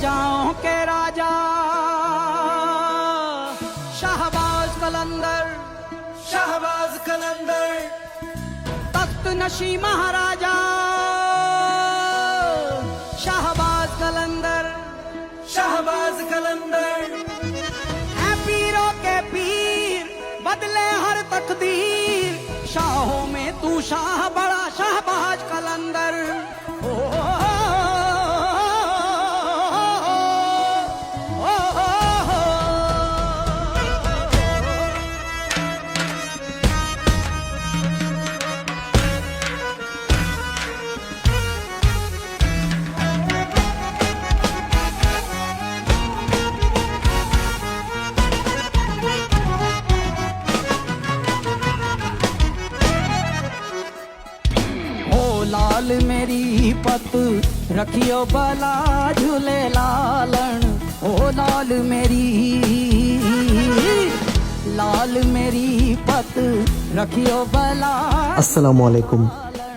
राजाओं के राजा शाहबाज कलंदर, शाहबाज कलंदर, तख्त नशी महाराजा शाहबाज कलंदर, शाहबाज कलंदर। है पीरों के पीर बदले हर तकदीर, शाहों में तू शाह बड़ा शाहबाज कलंदर। ओ, लाल मेरी पत रखियो बला झूले लालन, ओ लाल मेरी पत रखियो बला। আসসালামু আলাইকুম।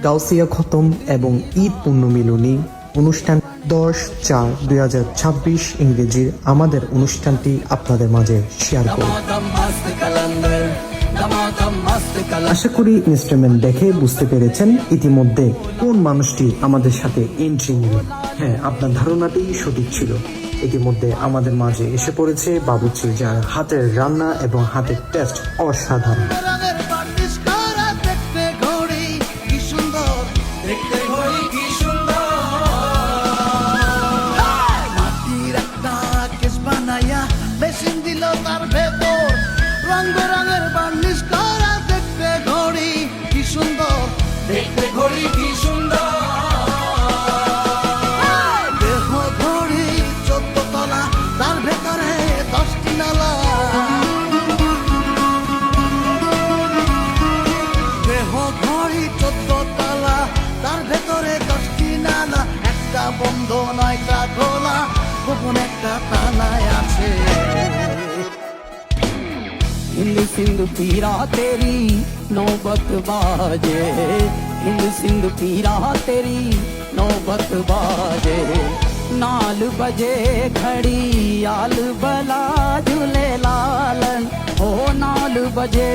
গাউসিয়া খতম এবং ঈদ পুণ্যমিলনী অনুষ্ঠান 10/4/2026 ইংরেজির আমাদের অনুষ্ঠানটি আপনাদের মাঝে শেয়ার করব। আশা করি ইনস্ট্রুমেন্ট দেখে বুঝতে পেরেছেন ইতিমধ্যে কোন মানুষটি আমাদের সাথে এন্ট্রি নিল। হ্যাঁ, আপনার ধারণাটি সঠিক ছিল। ইতিমধ্যে আমাদের মাঝে এসে পড়েছে বাবুর্চি, যার হাতের রান্না এবং হাতের টেস্ট অসাধারণ। দেখতে ঘড়ি কি সুন্দর, দেহ ঘড়ি 14 তলা, তার ভেতরে 10টি নালা। দেহ ঘড়ি 14 তলা, তার ভেতরে 10টি নালা। একটা বন্ধ 9টা খোলা, গোপন একটা তালায় আছে। हिंद सिंध पीरा तेरी नौबत बाजे, हिंद सिंध पीरा तेरी नौबत बाजे। नाल बजे घड़ी आल बला झूले लालन, ओ नाल बजे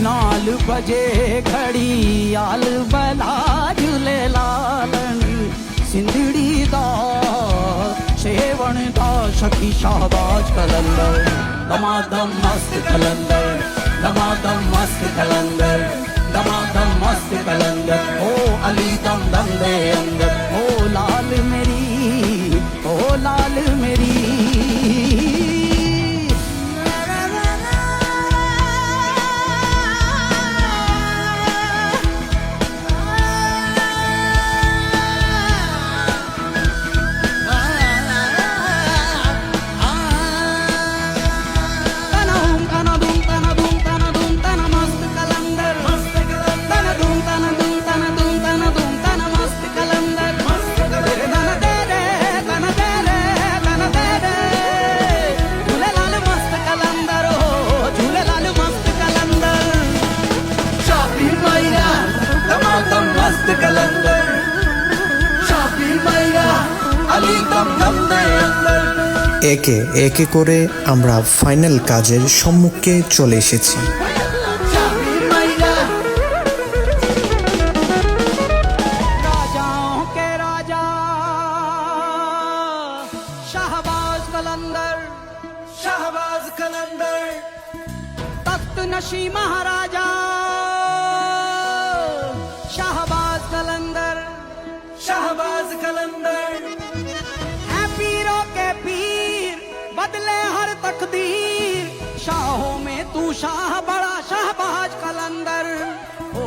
नाल बजे घड़ी आल बला झूले लालन। सिंधड़ी दा शेवण दा शकी शाहबाज कलंदर, दमादम मस्त कलंदर, दमादम मस्त कलंदर, दमादम मस्त कलंदर। ओ अली दम दम दे अंदर, ओ लाल मेरी, ओ लाल मेरी। একে একে করে আমরা ফাইনাল কাজের সম্মুখে চলে এসেছি। राजाओं के राजा शाहबाज कलंदर, शाहबाज कलंदर, तख्त नशी महाराजा शाहबाज कलंदर, शाहबाज कलंदर। है पीरों के पीर बदले हर तकदीर, शाहों में तू शाह बड़ा शाहबाज कलंदर। ओ,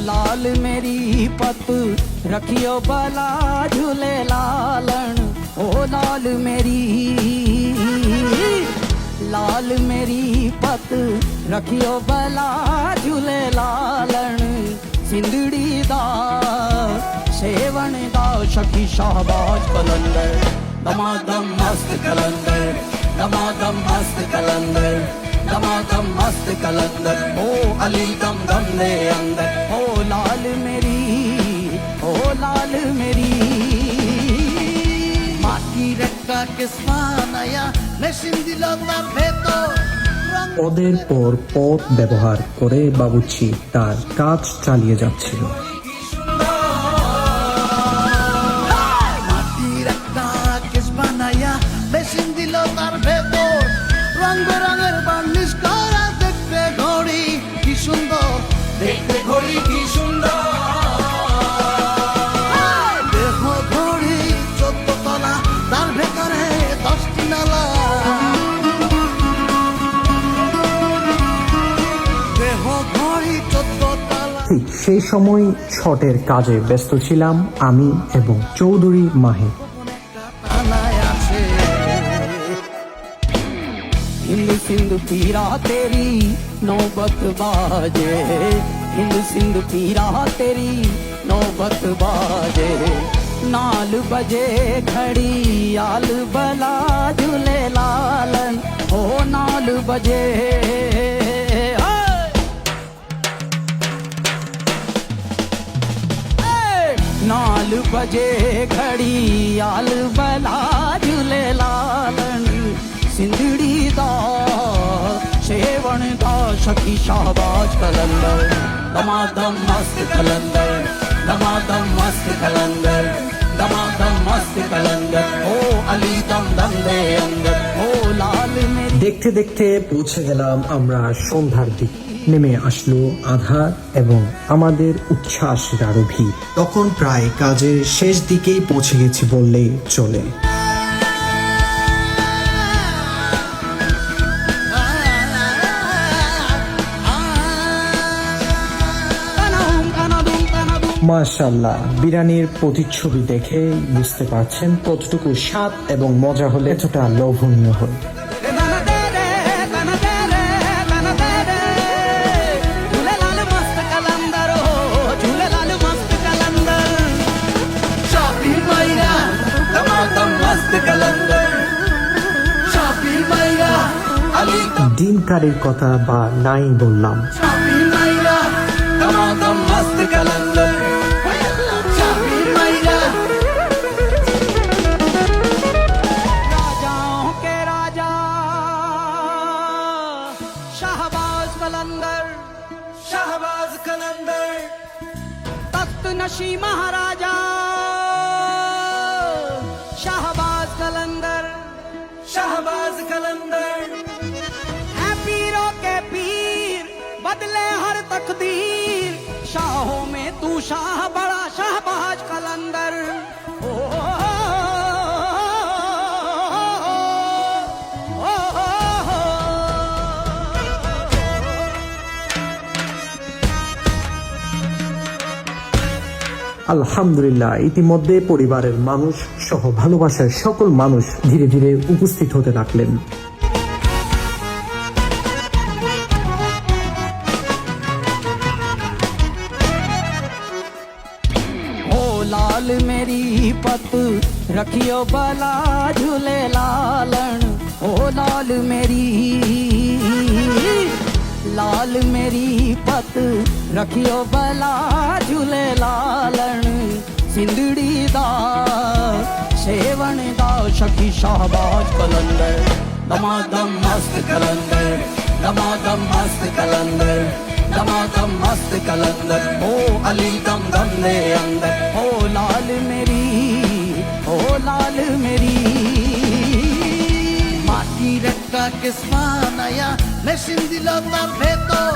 लाल पत रखियो बला झूले लालन ओ लाल मेरी पत रखियो बला झूले लालन सिंधड़ी दा सेवन दा शकी शाहबाज कलंदर दमादम मस्त कलंदर दमादम मस्त कलंदर दमादम मस्त कलंदर ओ अली दम दम दे अंदर ओ लाल मेरी মাটি রেখা কেসমানায়া মেশিন দিল তার ভেতর রং পদের পর পদ ব্যবহার করে বাবুর্চি তার কাজ চালিয়ে যাচ্ছিল। মাটির একটা কেস বানাইয়া মেশিন দিল তার ভেতর রং বেরঙের বার্নিশ করা দেখতে ঘড়ি কি সুন্দর দেখতে ঘড়ি কি সুন্দর দেহ ঘড়ি 14 তলা তার ভেতরে 10টি নালা দেহ ঘড়ি 14 তলা ঠিক সেই সময় ছটের কাজে ব্যস্ত ছিলাম আমি এবং চৌধুরী মাহি। থানায় আছে हिंद सिंध पीरा तेरी नौबत बाजे हिंद सिंध पीरा तेरी नौबत बाजे नाल बजे घड़ी आल बला झूले लालन ओ नाल बजे नाल बजे घड़ी आल बला झूले लालन सिंधड़ी दा सेवन दा शकी शाहबाज कलंदर दमादम मस्त कलंदर दमादम मस्त कलंदर दमादम मस्त कलंदर ओ अली दम दम दे अंदर ओ लाल मेरी দেখতে দেখতে পৌঁছে গেলাম আমরা সন্ধ্যার দিকে। নেমে আসলো আধার এবং আমাদের উচ্ছ্বাস আরো ভিড়। তখন প্রায় কাজের শেষ দিকেই পৌঁছে গেছি বললেই চলে। মাশাআল্লাহ, বিরিয়ানির প্রতিচ্ছবি দেখে বুঝতে পারছেন কতটুকু স্বাদ এবং মজা হলে এতটা লোভনীয় হয়। শাপির মাইরা দমাদম মস্ত কলন্দর শাপির মাইরা আলী ডিম কারির কথা বা নাই বললাম, শাপির মাইরা দমাদম মস্ত কলন্দর শাপির মাইরা राजाओं के राजा शाहबाज कलंदर শাহবাজ কলন্দর तख्त नशी महाराजा शाहबाज कलंदर শাহবাজ কলন্দর है पीरों के पीर बदले हर तकदीर शाहों में तू शाह बड़ा शाहबाज कलंदर ओ, আলহামদুলিল্লাহ ইতিমধ্যে পরিবারের মানুষ সহ ভালোবাসার সকল মানুষ ধীরে ধীরে উপস্থিত হতে থাকলেন। ओ लाल मेरी पत रखियो बला झूले लालन ओ लाल मेरी पत रखियो बला झूले लालन सिंधड़ी दा सेवन दा शकी शाहबाज कलंदर दमादम मस्त कलंदर दमादम मस्त कलंदर दमादम मस्त कलंदर ओ अली दम दम दे अंदर ओ लाल मेरी মাটির একটা কেস বানাইয়া মেশিন দিল তার ভেতর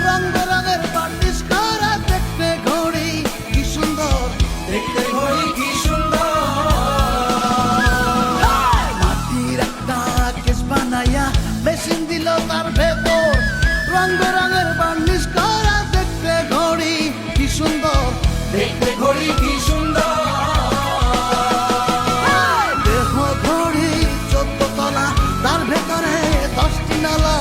রং বেরঙের বার্নিশ করা দেখতে ঘড়ি কি সুন্দর দেখতে ঘড়ি কি সুন্দর মাটির একটা কেস বানাইয়া মেশিন দিল তার ভেতর রং বেরঙের বার্নিশ করা দেখতে ঘড়ি কি সুন্দর দেখতে ঘড়ি কি সুন্দর দেহ ঘড়ি 14 তলা তার ভেতরে 10টি নালা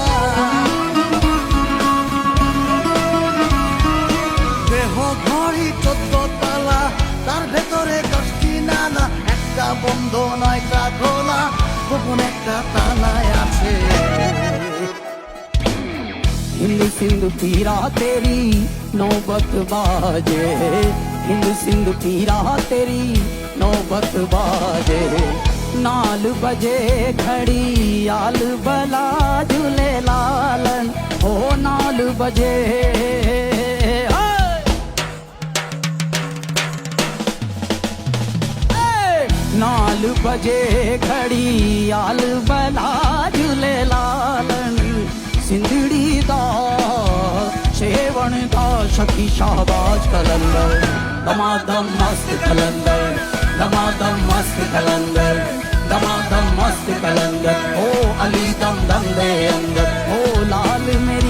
দেহ ঘড়ি 14 তলা তার ভেতরে 10টি নালা একটা বন্ধ 9টা খোলা গোপন একটা তালায় আছে हिंद सिंध पीरा तेरी नौबत बाजे हिंद सिंध पीरा तेरी नौबत बाजे नाल बजे घड़ी आल बला झूले लालन हो नाल बजे नाल बजे घड़ी आल बला झूले लालन सिंधड़ी दा शेवण दा शकी शाहबाज कलंदर दमादम मस्त कलंदर दमादम मस्त कलंदर दमादम मस्त कलंदर ओ अली दम दम दे अंदर ओ लाल मेरी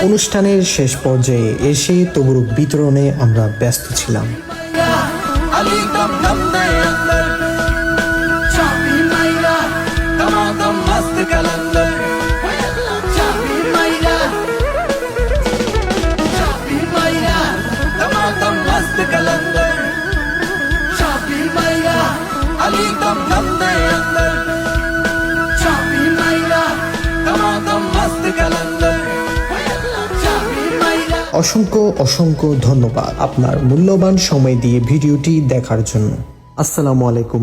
অনুষ্ঠানের শেষ পর্যায়ে এসে তবরুক বিতরণে আমরা ব্যস্ত ছিলাম। अली दम दम दे अंदर चाबी मायरा दमादम मस्त कलंदर चाबी मायरा दमादम मस्त कलंदर चाबी मायरा अली दम दम दे अंदर चाबी मायरा दमादम मस्त कलंदर चाबी मायरा অসংখ্য অসংখ্য ধন্যবাদ আপনার মূল্যবান সময় দিয়ে ভিডিওটি দেখার জন্য। আসসালামু আলাইকুম।